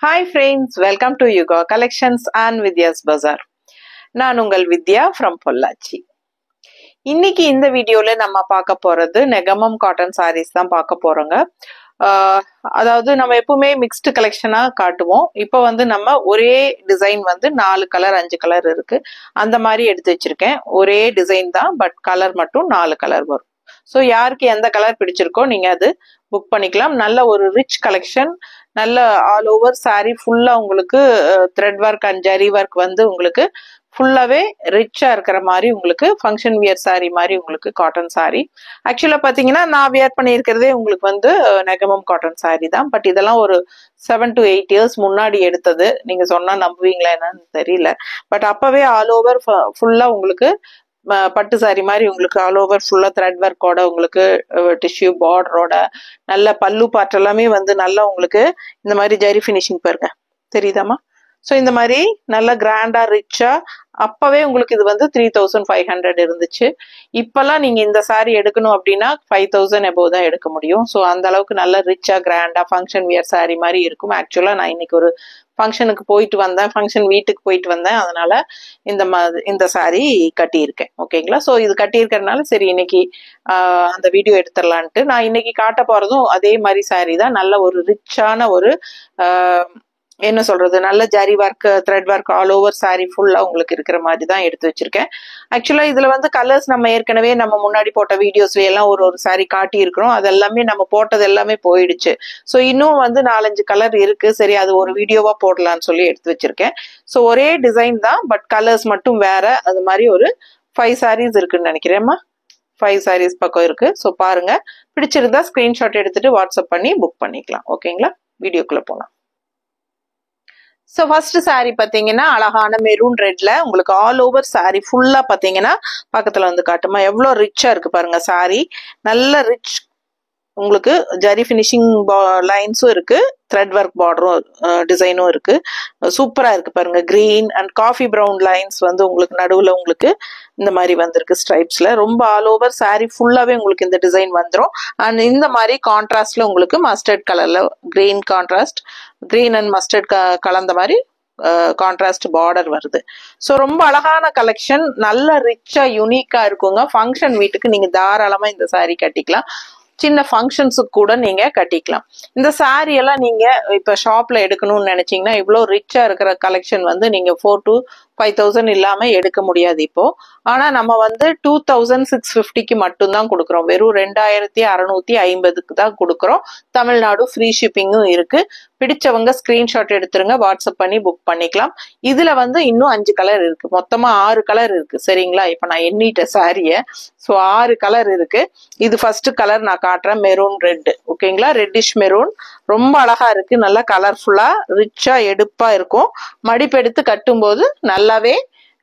Hi friends, welcome to Yuga Collections and Vidya's Bazaar. நான் உங்கள் வித்யா from Pollachi. இன்னைக்கு இந்த வீடியோல நம்ம பார்க்க போறது நெகமம் காட்டன் sarees தான் பார்க்க போறோங்க. அதாவது நம்ம எப்பவுமே மிக்ஸ்டு கலெக்ஷனா காட்டுவோம். இப்போ நம்ம ஒரே டிசைன் 4 கலர் 5 கலர் இருக்கு. அந்த மாதிரி எடுத்து வச்சிருக்கேன். ஒரே டிசைன் தான், பட் கலர் மட்டும் 4 கலர் வரும். ஸோ யாருக்கு எந்த கலர் பிடிச்சிருக்கோ நீங்க அது புக் பண்ணிக்கலாம். நல்ல ஒரு ரிச் கலெக்ஷன், நல்ல ஆல் ஓவர் சாரி ஃபுல்லா உங்களுக்கு thread work and zari work உங்களுக்கு ஃபுல்லாவே ரிச்சா இருக்கிற மாதிரி உங்களுக்கு ஃபங்க்ஷன் வியர் சாரி மாதிரி உங்களுக்கு காட்டன் சாரி. ஆக்சுவலா பாத்தீங்கன்னா நான் வியர் பண்ணியிருக்கிறதே உங்களுக்கு நெகமம் காட்டன் சாரி தான். பட் இதெல்லாம் ஒரு 7 to 8 இயர்ஸ் முன்னாடி எடுத்தது. நீங்க சொன்னா நம்புவீங்களா என்னன்னு தெரியல. பட் அப்பவே ஆல் ஓவர் ஃபுல்லா உங்களுக்கு பட்டு சாரி மாதிரி உங்களுக்கு ஆல் ஓவர் ஃபுல்லா த்ரெட் ஒர்க்கோட உங்களுக்கு டிஷ்யூ பார்டரோட நல்ல பல்லு பாட்டு எல்லாமே நல்லா உங்களுக்கு இந்த மாதிரி ஜரி ஃபினிஷிங் பாருங்க, தெரியுதாமா? ஸோ இந்த மாதிரி நல்லா கிராண்டா ரிச்சா அப்பவே உங்களுக்கு இது 3500 இருந்துச்சு. இப்பெல்லாம் நீங்க இந்த சாரி எடுக்கணும் அப்படின்னா 5000 எபோவ் தான் எடுக்க முடியும். ஸோ அந்த அளவுக்கு நல்ல ரிச்சா கிராண்டா ஃபங்க்ஷன் வியர் சாரி மாதிரி இருக்கும். ஆக்சுவலா நான் இன்னைக்கு ஒரு ஃபங்க்ஷனுக்கு போயிட்டு வந்தேன், ஃபங்க்ஷன் வீட்டுக்கு போயிட்டு வந்தேன். அதனால இந்த சாரி கட்டியிருக்கேன். ஓகேங்களா? ஸோ இது கட்டியிருக்கிறதுனால சரி இன்னைக்கு அந்த வீடியோ எடுத்துடலான்ட்டு நான் இன்னைக்கு காட்ட போறதும் அதே மாதிரி சாரி தான். நல்ல ஒரு ரிச்சான ஒரு என்ன சொல்றது, நல்ல zari work thread work all over sorry ஃபுல்லா உங்களுக்கு இருக்கிற மாதிரி தான் எடுத்து வச்சிருக்கேன். ஆக்சுவலா இதுல கலர்ஸ் நம்ம ஏற்கனவே நம்ம முன்னாடி போட்ட வீடியோஸ்ல எல்லாம் ஒரு சாரி காட்டி இருக்கிறோம். அது எல்லாமே நம்ம போட்டது எல்லாமே போயிடுச்சு. ஸோ இன்னும் 4-5 கலர் இருக்கு. சரி அது ஒரு வீடியோவா போடலாம்னு சொல்லி எடுத்து வச்சிருக்கேன். ஸோ ஒரே டிசைன் தான், பட் கலர்ஸ் மட்டும் வேற. அது மாதிரி ஒரு 5 சாரீஸ் இருக்குன்னு நினைக்கிறேன்மா. 5 சாரீஸ் பக்கம் இருக்கு. ஸோ பாருங்க, பிடிச்சிருந்தா ஸ்கிரீன்ஷாட் எடுத்துட்டு வாட்ஸ்அப் பண்ணி புக் பண்ணிக்கலாம். ஓகேங்களா? வீடியோக்குள்ள போலாம். ஸோ ஃபர்ஸ்ட் சாரி பாத்தீங்கன்னா அழகான மெரூன் ரெட்ல உங்களுக்கு ஆல் ஓவர் சாரி ஃபுல்லா பாத்தீங்கன்னா பக்கத்துல காட்டுமா எவ்வளோ ரிச்சா இருக்கு பாருங்க. சாரி நல்ல ரிச் உங்களுக்கு ஜரி ஃபினிஷிங் லைன்ஸும் இருக்கு, த்ரெட் ஒர்க் பார்டரும் டிசைனும் இருக்கு. சூப்பரா இருக்கு பாருங்க. Green and coffee brown lines உங்களுக்கு நடுவுல உங்களுக்கு இந்த மாதிரி வந்திருக்கு ஸ்ட்ரைப்ஸ்ல. ரொம்ப ஆல் ஓவர் சாரி ஃபுல்லாவே உங்களுக்கு இந்த டிசைன் வந்துடும். அண்ட் இந்த மாதிரி கான்ட்ராஸ்ட்ல உங்களுக்கு மஸ்டர்ட் கலர்ல green contrast, green and mustard கலந்த மாதிரி கான்ட்ராஸ்ட் பார்டர் வருது. ஸோ ரொம்ப அழகான கலெக்ஷன், நல்ல ரிச்சா யூனிக்கா இருக்குங்க. ஃபங்க்ஷன் வீட்டுக்கு நீங்க தாராளமா இந்த சாரி கட்டிக்கலாம். சின்ன ஃபங்க்ஷன்ஸுக்கு கூட நீங்க கட்டிக்கலாம். இந்த சாரி எல்லாம் நீங்க இப்ப ஷாப்ல எடுக்கணும்னு நினைச்சீங்கன்னா இவ்வளவு ரிச்சா இருக்கிற கலெக்ஷன் நீங்க 4 to 5000 இல்லாம எடுக்க முடியாது இப்போ. ஆனா நம்ம 2650க்கு மட்டும்தான் கொடுக்குறோம். வெறும் 2650க்கு தான் கொடுக்குறோம். தமிழ்நாடு ஃப்ரீ ஷிப்பிங்கும் இருக்கு. பிடிச்சவங்க ஸ்கிரீன்ஷாட் எடுத்துருங்க, வாட்ஸ்அப் பண்ணி புக் பண்ணிக்கலாம். இதுல இன்னும் 5 கலர் இருக்கு. மொத்தமா 6 கலர் இருக்கு. சரிங்களா? இப்ப நான் எண்ணிட்டேன் சாரிய. ஸோ 6 கலர் இருக்கு. இது ஃபர்ஸ்ட் கலர் நான் காட்டுறேன், மெரூன் ரெட். ஓகேங்களா? ரெட்டிஷ் மெரூன் ரொம்ப அழகா இருக்கு. நல்லா கலர்ஃபுல்லா ரிச்சா எடுப்பா இருக்கும். மடிப்பெடுத்து கட்டும் போது நல்லாவே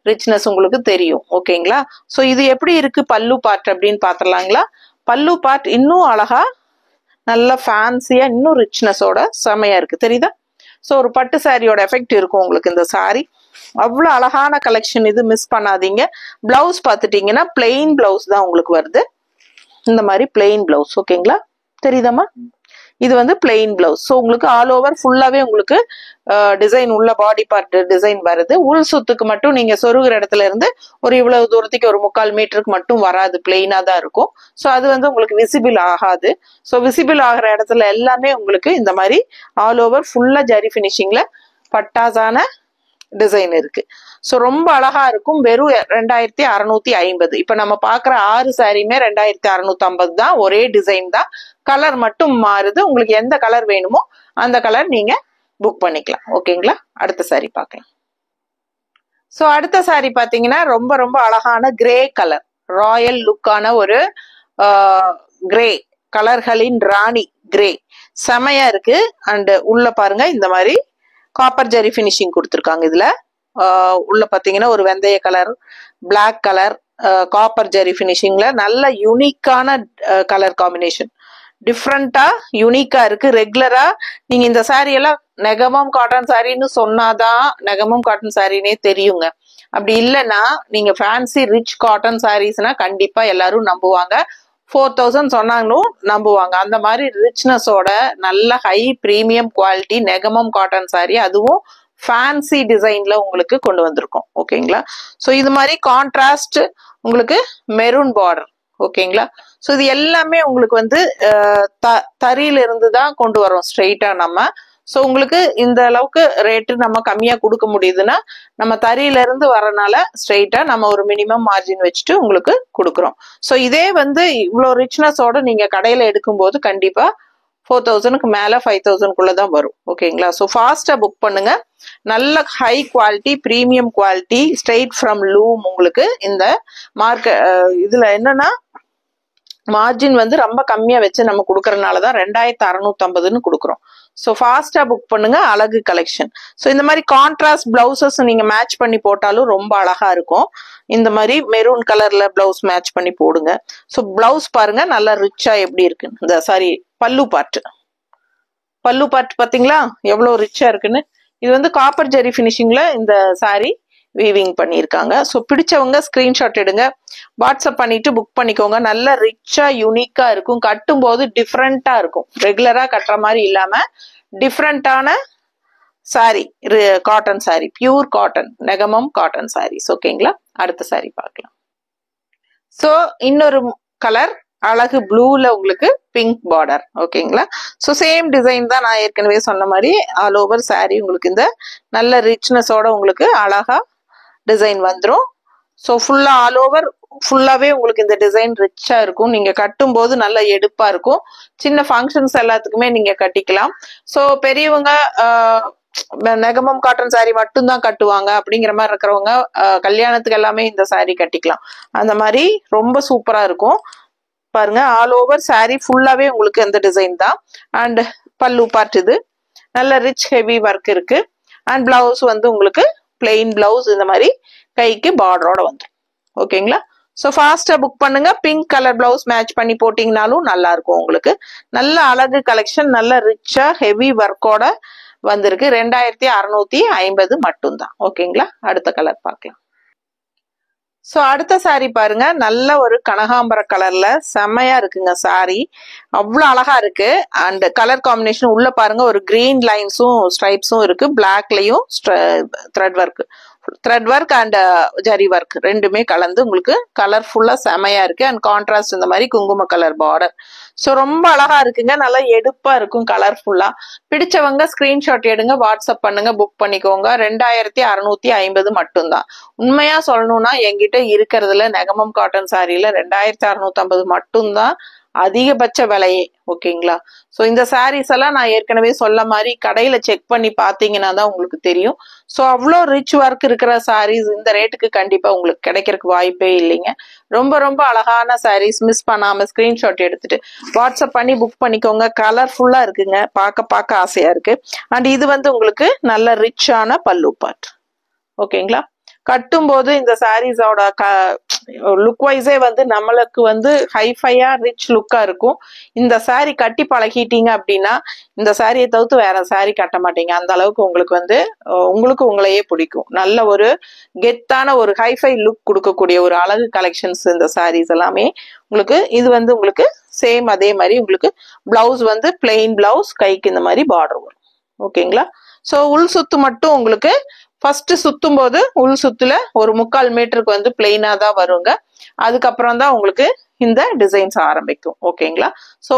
ரிச்னஸ் உங்களுக்கு தெரியும். ஓகேங்களா? சோ இது எப்படி இருக்கு பல்லு பார்ட் அப்படின்னு பாத்துடலாங்களா? பல்லு பார்ட் இன்னும் அழகா நல்ல ஃபேன்சியா இன்னும் ரிச்னஸோட செமையா இருக்கு, தெரியுதா? சோ ஒரு பட்டு சாரியோட எஃபெக்ட் இருக்கும் உங்களுக்கு இந்த சாரி. அவ்வளவு அழகான கலெக்ஷன் இது, மிஸ் பண்ணாதீங்க. பிளவுஸ் பாத்துட்டீங்கன்னா பிளெயின் பிளவுஸ் தான் உங்களுக்கு வருது. இந்த மாதிரி பிளெயின் பிளவுஸ். ஓகேங்களா? தெரியுதாமா? இது பிளெயின் பிளவுஸ். ஸோ உங்களுக்கு ஆல் ஓவர் ஃபுல்லாவே உங்களுக்கு டிசைன் உள்ள பாடி பார்ட் டிசைன் வருது. உள் சுத்துக்கு மட்டும் நீங்க சொருகிற இடத்துல இருந்து ஒரு இவ்வளவு தூரத்துக்கு ஒரு 3/4 மீட்டருக்கு மட்டும் வராது, பிளெயினா தான் இருக்கும். ஸோ அது உங்களுக்கு விசிபிள் ஆகாது. ஸோ விசிபிள் ஆகிற இடத்துல எல்லாமே உங்களுக்கு இந்த மாதிரி ஆல் ஓவர் ஃபுல்லா ஜரி பினிஷிங்ல பட்டாசான டிசைன் இருக்கு. ஸோ ரொம்ப அழகா இருக்கும். வெறும் 2650. இப்ப நம்ம பாக்குற 6 சாரியுமே 2650 தான். ஒரே டிசைன் தான், கலர் மட்டும் மாறுது. உங்களுக்கு எந்த கலர் வேணுமோ அந்த கலர் நீங்க புக் பண்ணிக்கலாம். ஓகேங்களா? அடுத்த சாரி பார்க்கலாம். ஸோ அடுத்த சாரி பாத்தீங்கன்னா ரொம்ப ரொம்ப அழகான கிரே கலர், ராயல் லுக்கான ஒரு கிரே, கலர்களின் ராணி கிரே, செமையா இருக்கு. அண்ட் உள்ள பாருங்க இந்த மாதிரி காப்பர் ஜரி பினிஷிங் கொடுத்துருக்காங்க. இதுல உள்ள பாத்தீங்கன்னா ஒரு வெந்தய colour, black colour, copper zari பினிஷிங்ல நல்ல யூனிக்கான கலர் காம்பினேஷன், டிஃப்ரெண்டா யூனிக்கா இருக்கு. ரெகுலரா நீங்க இந்த சாரி எல்லாம் நெகமம் காட்டன் சாரின்னு சொன்னாதான் நெகமம் காட்டன் சாரினே தெரியுங்க. அப்படி இல்லைன்னா நீங்க ஃபேன்சி ரிச் காட்டன் சாரீஸ்னா கண்டிப்பா எல்லாரும் நம்புவாங்க. 4000 சொன்னாங்களும் நம்புவாங்க. அந்த மாதிரி ரிச்னஸோட நல்ல high premium quality Negamam cotton sorry, அதுவும் ஃபேன்சி டிசைன்ல உங்களுக்கு கொண்டு வந்திருக்கோம். ஓகேங்களா? ஸோ இது மாதிரி கான்ட்ராஸ்ட் உங்களுக்கு மெரூன் பார்டர். ஓகேங்களா? ஸோ இது எல்லாமே உங்களுக்கு வந்து தறியில இருந்து தான் கொண்டு வரோம் ஸ்ட்ரெயிட்டா நம்ம. ஸோ உங்களுக்கு இந்த அளவுக்கு ரேட்டு நம்ம கம்மியா கொடுக்க முடியுதுன்னா நம்ம தறியில இருந்து வரனால ஸ்ட்ரெயிட்டா நம்ம ஒரு மினிமம் மார்ஜின் வச்சுட்டு உங்களுக்கு கொடுக்குறோம். ஸோ இதே வந்து இவ்வளோ ரிச்னஸோட நீங்க கடையில எடுக்கும்போது கண்டிப்பா 4000க்கு மேல 5000க்குள்ள தான் வரும். ஓகேங்களா? ஸோ ஃபாஸ்டா புக் பண்ணுங்க. நல்ல high quality premium quality straight from loom. உங்களுக்கு இந்த இதுல என்னன்னா மார்ஜின் வந்து ரொம்ப கம்மியா வச்சு நம்ம கொடுக்கறதுனாலதான் 2650ன்னு கொடுக்குறோம். ஸோ ஃபாஸ்டா புக் பண்ணுங்க. அழகு கலெக்ஷன். ஸோ இந்த மாதிரி கான்ட்ராஸ்ட் பிளவுசஸ் நீங்க மேட்ச் பண்ணி போட்டாலும் ரொம்ப அழகா இருக்கும். இந்த மாதிரி மெரூன் கலர்ல பிளவுஸ் மேட்ச் பண்ணி போடுங்க. ஸோ பிளவுஸ் பாருங்க நல்லா ரிச்சா எப்படி இருக்கு. இந்த சாரி பல்லு பார்ட் பாத்தீங்களா எவ்வளவு ரிச்சா இருக்குன்னு. இது வந்து காப்பர் ஜெரி பினிஷிங்ல இந்த சாரி வீவிங் பண்ணியிருக்காங்க. ஸோ பிடிச்சவங்க ஸ்கிரீன்ஷாட் எடுங்க, வாட்ஸ்அப் பண்ணிட்டு புக் பண்ணிக்கோங்க. நல்ல ரிச்சா யூனிக்கா இருக்கும். கட்டும் போது டிஃப்ரெண்டா இருக்கும். ரெகுலரா கட்டுற மாதிரி இல்லாம டிஃப்ரெண்டான sari, cotton sari, pure cotton Negamam cotton saris. ஓகேங்களா? அடுத்த சாரி பார்க்கலாம். ஸோ இன்னொரு கலர் அழகு ப்ளூல உங்களுக்கு பிங்க் பார்டர். ஓகேங்களா? ஸோ சேம் டிசைன் தான் நான் ஏற்கனவே சொன்ன மாதிரி ஆல் ஓவர் சாரி உங்களுக்கு இந்த நல்ல ரிச்னஸோட உங்களுக்கு அழகா டிசைன் வந்துடும். ஸோ ஃபுல்லா ஆல் ஓவர் ஃபுல்லாவே உங்களுக்கு இந்த டிசைன் ரிச்சா இருக்கும். நீங்க கட்டும் போது நல்ல எடுப்பா இருக்கும். சின்ன ஃபங்க்ஷன்ஸ் எல்லாத்துக்குமே நீங்க கட்டிக்கலாம். ஸோ பெரியவங்க நெகமம் காட்டன் சாரி மட்டும்தான் கட்டுவாங்க அப்படிங்கிற மாதிரி இருக்கிறவங்க கல்யாணத்துக்கு எல்லாமே இந்த சாரி கட்டிக்கலாம். அந்த மாதிரி ரொம்ப சூப்பரா இருக்கும். பாருங்க ஆல் ஓவர் சாரி ஃபுல்லாவே உங்களுக்கு இந்த டிசைன் தான். அண்ட் பல்லு பார்ட் இது நல்ல ரிச் ஹெவி ஒர்க் இருக்கு. அண்ட் பிளவுஸ் வந்து உங்களுக்கு பிளெயின் பிளவுஸ் இந்த மாதிரி கைக்கு பார்டரோட வந்துடும். ஓகேங்களா? ஸோ ஃபாஸ்டா புக் பண்ணுங்க. பிங்க் கலர் பிளவுஸ் மேட்ச் பண்ணி போட்டீங்கனாலும் நல்லா இருக்கும். உங்களுக்கு நல்ல அழகு கலெக்ஷன், நல்ல ரிச்சா ஹெவி ஒர்க்கோட வந்திருக்கு. 2650 மட்டும்தான். ஓகேங்களா? அடுத்த கலர் பார்க்கலாம். ஸோ அடுத்த சாரி பாருங்க நல்ல ஒரு கனகாம்பர கலர்ல செம்மையா இருக்குங்க சாரி. அவ்வளோ அழகா இருக்கு. அண்ட் கலர் காம்பினேஷன் உள்ள பாருங்க ஒரு கிரீன் லைன்ஸும் ஸ்ட்ரைப்ஸும் இருக்கு. பிளாக்லயும் thread work and zari work ரெண்டுமே கலந்து உங்களுக்கு கலர்ஃபுல்லா செமையா இருக்கு. அண்ட் கான்ட்ராஸ்ட் இந்த மாதிரி குங்கும கலர் பார்டர். ஸோ ரொம்ப அழகா இருக்குங்க. நல்லா எடுப்பா இருக்கும் கலர்ஃபுல்லா. பிடிச்சவங்க ஸ்கிரீன்ஷாட் எடுங்க, வாட்ஸ்அப் பண்ணுங்க, புக் பண்ணிக்கோங்க. 2650 மட்டும்தான். உண்மையா சொல்லணும்னா என்கிட்ட இருக்கிறதுல நெகமம் காட்டன் சாரியில 2650 மட்டும்தான் அதிகபட்ச விலையே. ஓகேங்களா? ஸோ இந்த சாரீஸ் எல்லாம் நான் ஏற்கனவே சொல்ல மாதிரி கடையில செக் பண்ணி பாத்தீங்கன்னா தான் உங்களுக்கு தெரியும். ஸோ அவ்வளோ ரிச் ஒர்க் இருக்கிற சாரீஸ் இந்த ரேட்டுக்கு கண்டிப்பா உங்களுக்கு கிடைக்கிறதுக்கு வாய்ப்பே இல்லைங்க. ரொம்ப ரொம்ப அழகான சாரீஸ். மிஸ் பண்ணாம ஸ்கிரீன்ஷாட் எடுத்துட்டு வாட்ஸ்அப் பண்ணி புக் பண்ணிக்கோங்க. கலர்ஃபுல்லா இருக்குங்க. பார்க்க ஆசையா இருக்கு. அண்ட் இது வந்து உங்களுக்கு நல்ல ரிச்சான பல்லு பார்ட். ஓகேங்களா? கட்டும் போது இந்த சாரீஸோட லுக் வைஸே வந்து நம்மளுக்கு வந்து ஹைஃபையா ரிச் லுக்கா இருக்கும். இந்த சாரி கட்டி பழகிட்டீங்க அப்படின்னா இந்த சாரியை தவிர்த்து வேற சாரி கட்ட மாட்டீங்க. அந்த அளவுக்கு உங்களுக்கு வந்து உங்களுக்கு உங்களையே பிடிக்கும். நல்ல ஒரு கெத்தான ஒரு ஹைஃபை லுக் கொடுக்கக்கூடிய ஒரு அழகு கலெக்ஷன்ஸ் இந்த சாரீஸ் எல்லாமே உங்களுக்கு. இது வந்து உங்களுக்கு சேம் அதே மாதிரி உங்களுக்கு பிளவுஸ் வந்து பிளெயின் பிளவுஸ், கைக்கு இந்த மாதிரி பார்டர் வரும். ஓகேங்களா? ஸோ உள் சுத்து மட்டும் உங்களுக்கு ஃபர்ஸ்ட் சுத்தும் போது உள் சுத்துல ஒரு 3/4 மீட்டருக்கு வந்து பிளெயினா தான் வருங்க. அதுக்கப்புறம் தான் உங்களுக்கு இந்த டிசைன்ஸ் ஆரம்பிக்கும். ஓகேங்களா? ஸோ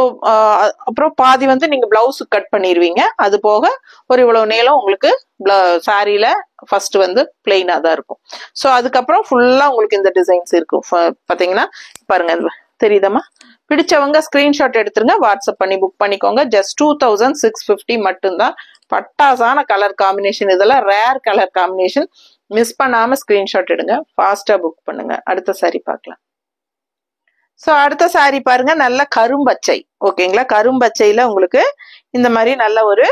அப்புறம் பாதி வந்து நீங்க பிளவுஸ் கட் பண்ணிடுவீங்க. அது போக ஒரு இவ்வளவு நீளம் உங்களுக்கு சாரியில ஃபர்ஸ்ட் வந்து பிளெயினா தான் இருக்கும். ஸோ அதுக்கப்புறம் ஃபுல்லா உங்களுக்கு இந்த டிசைன்ஸ் இருக்கும். பாத்தீங்கன்னா பாருங்க தெரியுதமா? பிடிச்சவங்க ஸ்கிரீன்ஷாட் எடுத்துருங்க, வாட்ஸ்அப் பண்ணி புக் பண்ணிக்கோங்க. ஜஸ்ட் 2650 மட்டும்தான். பட்டாசான கலர் காம்பினேஷன். இதெல்லாம் ரேர் கலர் காம்பினேஷன். மிஸ் பண்ணாம ஸ்கிரீன்ஷாட் எடுங்க, ஃபாஸ்டா புக் பண்ணுங்க. அடுத்த சாரி பார்க்கலாம். ஸோ அடுத்த சாரி பாருங்க நல்ல கரும்பச்சை. ஓகேங்களா? கரும்பச்சையில உங்களுக்கு இந்த மாதிரி நல்ல ஒரு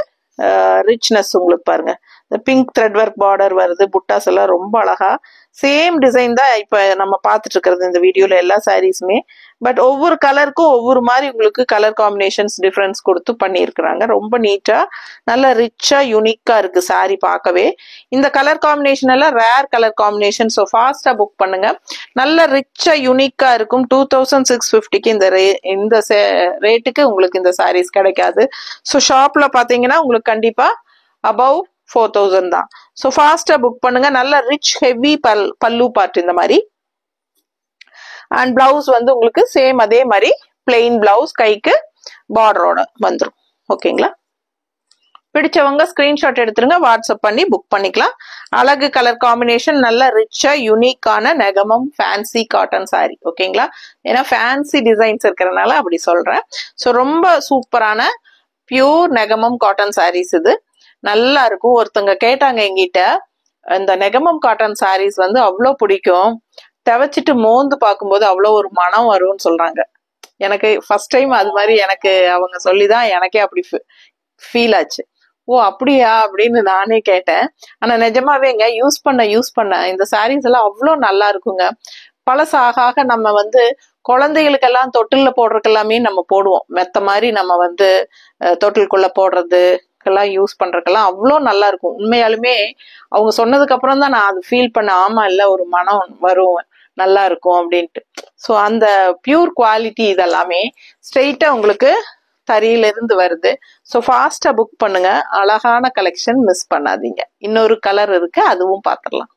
ரிச்னஸ் உங்களுக்கு பாருங்க. இந்த பிங்க் த்ரெட் ஒர்க் பார்டர் வருது, புட்டாஸ் எல்லாம் ரொம்ப அழகா சேம் டிசைன் தான் இப்ப நம்ம பார்த்துட்டு இருக்கிறது இந்த வீடியோல எல்லா சாரீஸுமே. பட் ஒவ்வொரு கலருக்கும் ஒவ்வொரு மாதிரி உங்களுக்கு கலர் காம்பினேஷன்ஸ் டிஃபரன்ஸ் கொடுத்து பண்ணியிருக்கிறாங்க. ரொம்ப நீட்டா நல்ல ரிச்சா யூனிக்கா இருக்கு சாரி பார்க்கவே. இந்த கலர் காம்பினேஷன் எல்லாம் ரேர் கலர் காம்பினேஷன். ஸோ ஃபாஸ்டா புக் பண்ணுங்க. நல்ல ரிச்சா யூனிக்கா இருக்கும். 2650க்கு இந்த ரேட்டுக்கு உங்களுக்கு இந்த சாரீஸ் கிடைக்காது. ஸோ ஷாப்ல பாத்தீங்கன்னா உங்களுக்கு கண்டிப்பா அபவ் 4000 தான். ஸோ ஃபாஸ்டா புக் பண்ணுங்க. நல்ல ரிச் ஹெவி பல்லு பார்ட் இந்த மாதிரி. அண்ட் பிளவுஸ் வந்து உங்களுக்கு சேம் அதே மாதிரி பிளெயின் பிளவுஸ், கைக்கு பார்டரோட வந்துடும். ஓகேங்களா? பிடிச்சவங்க ஸ்கிரீன்ஷாட் எடுத்துருங்க, வாட்ஸ்அப் பண்ணி புக் பண்ணிக்கலாம். அழகு கலர் காம்பினேஷன், நல்ல ரிச்சா யூனிக்கான நெகமம் ஃபேன்சி காட்டன் சாரி. ஓகேங்களா? ஏன்னா ஃபேன்சி டிசைன்ஸ் இருக்கிறதுனால அப்படி சொல்றேன். ஸோ ரொம்ப சூப்பரான பியூர் நெகமம் காட்டன் சாரீஸ் இது. நல்லா இருக்கும். ஒருத்தங்க கேட்டாங்க எங்கிட்ட, இந்த நெகமம் காட்டன் சாரீஸ் வந்து அவ்வளோ பிடிக்கும், துவைச்சிட்டு மோந்து பார்க்கும்போது அவ்வளோ ஒரு மனம் வரும்னு சொல்றாங்க. எனக்கு ஃபர்ஸ்ட் டைம் அது மாதிரி எனக்கு அவங்க சொல்லிதான் எனக்கே அப்படி ஃபீல் ஆச்சு. ஓ அப்படியா அப்படின்னு நானே கேட்டேன். ஆனா நிஜமாவேங்க யூஸ் பண்ண இந்த சாரீஸ் எல்லாம் அவ்வளோ நல்லா இருக்குங்க. பழசாக நம்ம வந்து குழந்தைகளுக்கெல்லாம் தொட்டில்ல போடுறதுக்கெல்லாமே நம்ம போடுவோம். மெத்த மாதிரி நம்ம வந்து தொட்டிலுக்குள்ள போடுறதுக்கெல்லாம் யூஸ் பண்றதுக்கெல்லாம் அவ்வளோ நல்லா இருக்கும். உண்மையாலுமே அவங்க சொன்னதுக்கு அப்புறம் தான் நான் அது ஃபீல் பண்ண, ஆமா இல்ல ஒரு மனம் வரும், நல்லா இருக்கும் அப்படின்ட்டு. ஸோ அந்த பியூர் குவாலிட்டி இதெல்லாமே ஸ்ட்ரெயிட்டா உங்களுக்கு தறியில இருந்து வருது. ஸோ ஃபாஸ்டா புக் பண்ணுங்க. அழகான கலெக்ஷன், மிஸ் பண்ணாதீங்க. இன்னொரு கலர் இருக்கு, அதுவும் பார்த்துடலாம்.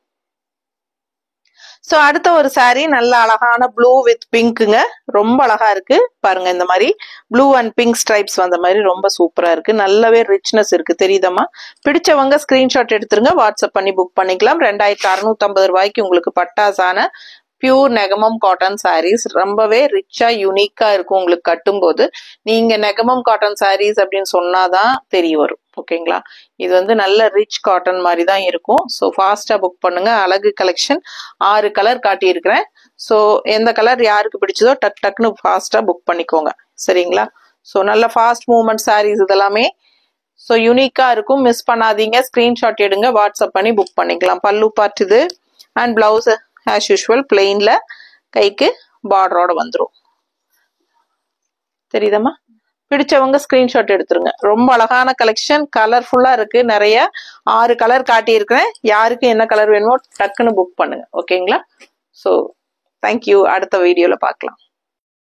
ஸோ அடுத்த ஒரு சாரீ நல்ல அழகான ப்ளூ வித் பிங்க்குங்க. ரொம்ப அழகா இருக்கு பாருங்க. இந்த மாதிரி ப்ளூ அண்ட் பிங்க் ஸ்ட்ரைப்ஸ் வந்த மாதிரி ரொம்ப சூப்பரா இருக்கு. நல்லாவே ரிச்னஸ் இருக்கு, தெரியுதமா? பிடிச்சவங்க ஸ்கிரீன்ஷாட் எடுத்துருங்க, வாட்ஸ்அப் பண்ணி புக் பண்ணிக்கலாம். 2650 ரூபாய்க்கு உங்களுக்கு பட்டாசான பியூர் நெகமம் காட்டன் சாரீஸ். ரொம்பவே ரிச்சா யூனிக்கா இருக்கும். உங்களுக்கு கட்டும் போது நீங்க நெகமம் காட்டன் சாரீஸ் அப்படின்னு சொன்னாதான் தெரிய வரும். ஓகேங்களா? இது வந்து நல்ல ரிச் காட்டன் மாதிரி தான் இருக்கும். ஸோ ஃபாஸ்டா புக் பண்ணுங்க. அழகு கலெக்ஷன் 6 கலர் காட்டியிருக்கிறேன். ஸோ எந்த கலர் யாருக்கு பிடிச்சதோ டக்குன்னு ஃபாஸ்டா புக் பண்ணிக்கோங்க. சரிங்களா? ஸோ நல்ல ஃபாஸ்ட் மூவ்மெண்ட் சாரீஸ் இதெல்லாமே. ஸோ யூனிக்கா இருக்கும், மிஸ் பண்ணாதீங்க. ஸ்கிரீன்ஷாட் எடுங்க, வாட்ஸ்அப் பண்ணி புக் பண்ணிக்கலாம். பல்லு பார்ட் இது. அண்ட் பிளவுஸ் ஆஸ் யூஷுவல் பிளெயின்ல, கைக்கு பார்டரோட வந்துடும். தெரியுதமா? பிடிச்சவங்க ஸ்கிரீன்ஷாட் எடுத்துருங்க. ரொம்ப அழகான கலெக்ஷன், கலர்ஃபுல்லா இருக்கு. நிறைய 6 கலர் காட்டியிருக்கிறேன். யாருக்கு என்ன கலர் வேணுமோ டக்குன்னு புக் பண்ணுங்க. ஓகேங்களா? So thank you. அடுத்த வீடியோல பார்க்கலாம்.